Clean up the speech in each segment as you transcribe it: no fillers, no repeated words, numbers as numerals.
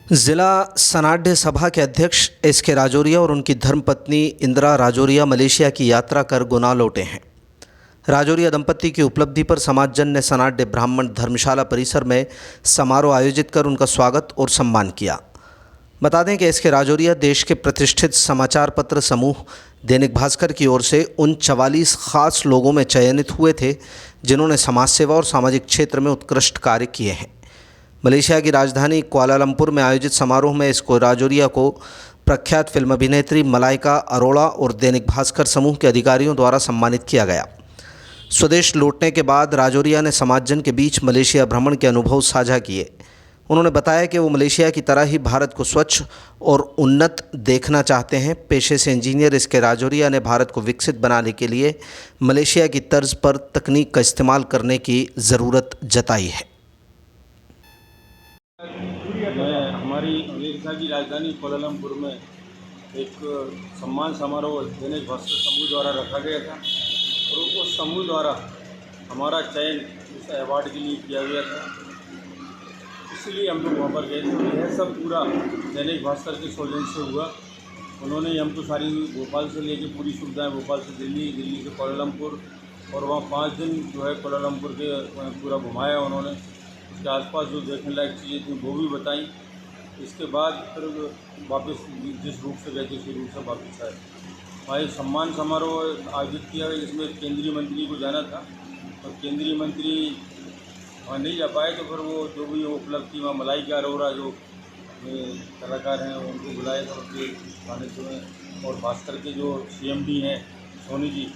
जिला सनाढ़ सभा के अध्यक्ष एस.के. राजौरिया और उनकी धर्मपत्नी इंदिरा राजौरिया मलेशिया की यात्रा कर गुना लौटे हैं। राजौरिया दंपति की उपलब्धि पर समाजजन ने सनाढ़ ब्राह्मण धर्मशाला परिसर में समारोह आयोजित कर उनका स्वागत और सम्मान किया। बता दें कि एस.के. राजौरिया देश के प्रतिष्ठित समाचार पत्र समूह दैनिक भास्कर की ओर से उन 44 खास लोगों में चयनित हुए थे जिन्होंने समाज सेवा और सामाजिक क्षेत्र में उत्कृष्ट कार्य किए हैं। मलेशिया की राजधानी कुआलालंपुर में आयोजित समारोह में एस.के. राजौरिया को प्रख्यात फिल्म अभिनेत्री मलाइका अरोड़ा और दैनिक भास्कर समूह के अधिकारियों द्वारा सम्मानित किया गया। स्वदेश लौटने के बाद राजौरिया ने समाजजन के बीच मलेशिया भ्रमण के अनुभव साझा किए। उन्होंने बताया कि वो मलेशिया की तरह ही भारत को स्वच्छ और उन्नत देखना चाहते हैं। पेशे से इंजीनियर एस.के. राजौरिया ने भारत को विकसित बनाने के लिए मलेशिया की तर्ज पर तकनीक का इस्तेमाल करने की ज़रूरत जताई है। मैं हमारी मलेशिया की राजधानी कुआलालंपुर में एक सम्मान समारोह दैनिक भास्कर समूह द्वारा रखा गया था और उस समूह द्वारा हमारा चयन उस अवार्ड के लिए किया गया था, इसलिए हम लोग वहाँ पर गए थे। यह सब पूरा दैनिक भास्कर के सौजन्य से हुआ। उन्होंने हमको सारी भोपाल से लेके पूरी सुविधाएं, भोपाल से दिल्ली, दिल्ली से कुआलालंपुर और वहाँ 5 दिन जो है कुआलालंपुर के पूरा घुमाया। उन्होंने उसके आसपास जो देखने लायक चीज़ें थी वो भी बताई। इसके बाद फिर वापस जिस रूट से गए थे उसी रूट से वापस आए। वहाँ सम्मान समारोह आयोजित किया गया जिसमें केंद्रीय मंत्री को जाना था और केंद्रीय मंत्री वहाँ नहीं जा पाए, तो फिर वो जो भी उपलब्धि वहाँ मलाइका अरोड़ा जो कलाकार हैं उनको बुलाया था उनके गाने सुने, और भास्कर के जो CMD हैं सोनी जी,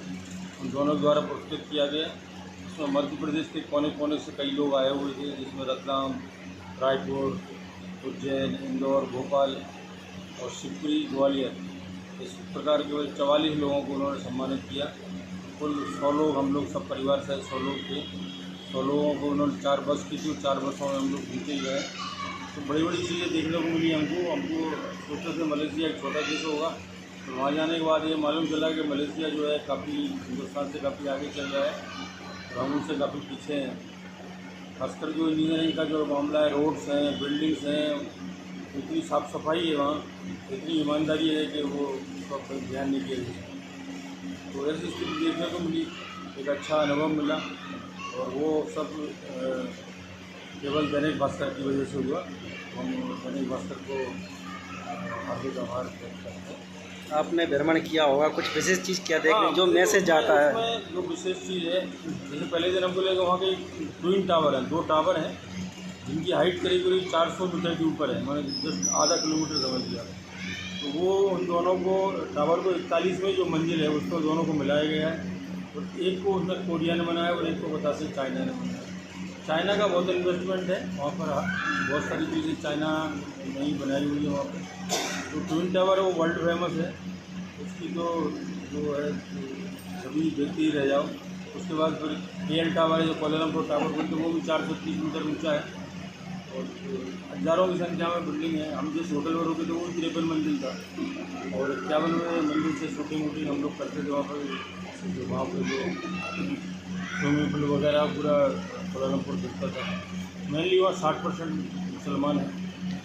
उन दोनों द्वारा पुरस्कृत किया गया। इसमें मध्य प्रदेश के कोने कोने से कई लोग आए हुए थे, जिसमें रतलाम, रायपुर, उज्जैन, इंदौर, भोपाल और शिवपुरी, ग्वालियर, इस प्रकार के 44 लोगों को उन्होंने सम्मानित किया। कुल 100 लोग, हम लोग सब परिवार से 100 लोग थे। 100 लोगों को उन्होंने 4 बस की थी, 4 बसों में हम लोग घूमते ही गए। तो बड़ी बड़ी चीज़ें देखने को मिली हमको सोचते थे मलेशिया एक छोटा देश होगा, तो वहाँ जाने के बाद ये मालूम चला कि मलेशिया जो है काफ़ी हिंदुस्तान से काफ़ी आगे चल रहा है और हम उनसे काफ़ी पीछे हैं। खासकर जो इंजीनियरिंग का जो मामला है, रोड्स हैं, बिल्डिंग्स हैं, इतनी साफ़ सफाई है वहाँ, इतनी ईमानदारी है कि वो उसका कोई ध्यान नहीं किया जाता। तो ऐसी स्थिति देखने को मिली, एक अच्छा अनुभव मिला और वो सब केवल दैनिक भास्कर की वजह से हुआ। हम दैनिक भास्कर को हार्दिक आभार व्यक्त करते हैं। आपने भ्रमण किया होगा, कुछ विशेष चीज़ क्या देखने जो मैसेज जाता है? उसमें जो विशेष चीज़ है, जैसे पहले दिन हमको लगे वहाँ के ट्विन टावर हैं, 2 टावर हैं जिनकी हाइट करीब करीब 400 मीटर के ऊपर है, मैंने जस्ट आधा किलोमीटर समझ लिया। तो वो उन दोनों को टावर को 41वें जो मंजिल है उसको दोनों को मिलाया गया है और एक को उसमें कोरिया ने बनाया और एक को बताते चाइना ने बनाया। चाइना का बहुत इन्वेस्टमेंट है वहाँ पर, बहुत सारी चीज़ें चाइना नई बनाई हुई है वहाँ पर। तो ट्विन टावर वो वर्ल्ड फेमस है, उसकी तो जो है सभी देखते ही रह जाओ। उसके बाद फिर KL टावर है जो कुआलालंपुर टावर बोलते हैं, वो भी 430 मीटर ऊंचा है और हज़ारों की संख्या में बिल्डिंग है। हम जिस होटल में रुके थे वो 53 मंजिल था और 51वें मंजिल से शूटिंग वूटिंग हम लोग करते थे वहाँ पर। जो स्विमिंग पूल वगैरह पूरा कुआलालंपुर दिखता था। मेनली वहाँ 60% मुसलमान हैं।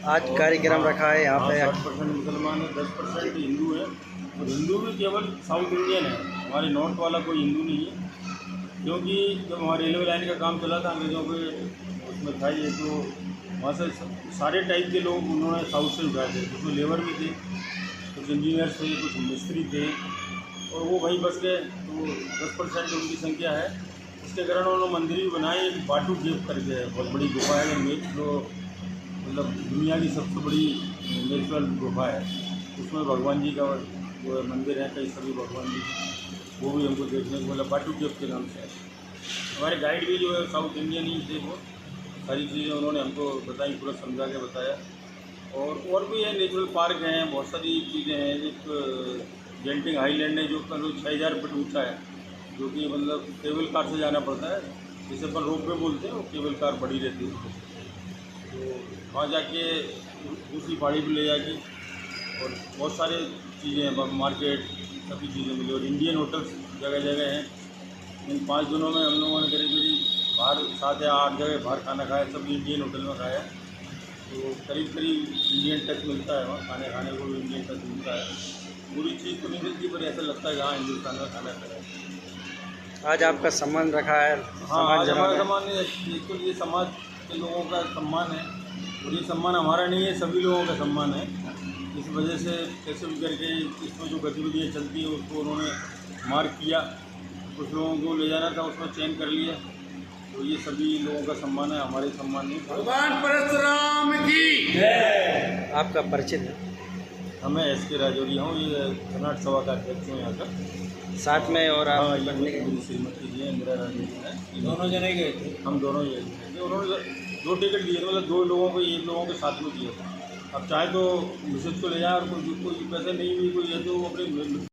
आज कार्यक्रम रखा है यहाँ पे। 60% मुसलमान है, 10% हिंदू है और हिंदू भी केवल साउथ इंडियन है, हमारे नॉर्थ वाला कोई हिंदू नहीं है। क्योंकि जब वहाँ रेलवे लाइन का काम चला था अंग्रेज़ों के उसमें था ये, तो वहाँ से सारे टाइप के लोग उन्होंने साउथ से उठाए थे। उसमें लेबर भी थे, कुछ इंजीनियर्स थे, कुछ मिस्त्री थे और वो वहीं बस गए। तो 10% उनकी संख्या है। इसके कारण उन्होंने मंदिर भी बनाए, बाटू केव करके है, बहुत बड़ी गुफा है जो मतलब दुनिया की सबसे बड़ी नेचुरल गुफा है। उसमें भगवान जी का वो मंदिर है, कई सभी भगवान जी, वो भी हमको देखने को मिला, बाटू केव के नाम से। हमारे गाइड भी जो है साउथ इंडियन ही थे, वो सारी चीज़ें उन्होंने हमको बताई, पूरा समझा के बताया। और भी है, नेचुरल पार्क हैं, बहुत सारी चीज़ें हैं। एक जेंटिंग हाईलैंड है जो करीब 6000 फीट ऊँचा है, जो कि मतलब केबल कार से जाना पड़ता है, जिसे अपन रोप वे बोलते हैं, वो केबल कार बड़ी रहती है। तो वहाँ जाके दूसरी पहाड़ी पर ले जाके और बहुत सारे चीज़ें हैं, मार्केट, सभी चीज़ें मिली और इंडियन होटल्स जगह जगह हैं। इन 5 दिनों में हम लोगों ने करीब बाहर 7 या 8 जगह बाहर खाना खाया, सब इंडियन होटल में खाया। तो करीब करीब इंडियन टच मिलता है, वहाँ खाने खाने को भी इंडियन टच मिलता है। पूरी चीज़ तो नहीं मिलती पर ऐसा लगता है कि हाँ हिंदुस्तान का खाना खा रहा है। आज आपका सम्मान रखा है हाँ, आज जनाब हमारा है। सम्मान है, बिल्कुल ये समाज के लोगों का सम्मान है और ये सम्मान हमारा नहीं है, सभी लोगों का सम्मान है। इस वजह से कैसे भी करके इसमें जो गतिविधियाँ चलती हैं उसको उन्होंने मार्क किया, कुछ लोगों को ले जाना था उसमें चयन कर लिया, तो ये सभी लोगों का सम्मान है, हमारे सम्मान नहीं। भगवान परशुराम की आपका परिचित है, हमें SK राजौरिया हूँ, ये कर्नाटक सभा का अध्यक्ष हूँ यहाँ का। साथ में और आप हाँ, ये मेरी श्रीमती जी हैं, इंदिरा राजौरिया है, दोनों जने गए थे, हम दोनों ही गए थे। उन्होंने 2 टिकट दिए थे, मतलब 2 लोगों को 1 लोगों के साथ में दिया था। अब चाहे तो मिसेज को ले जाए और कोई पैसे नहीं भी कोई है तो वो अपने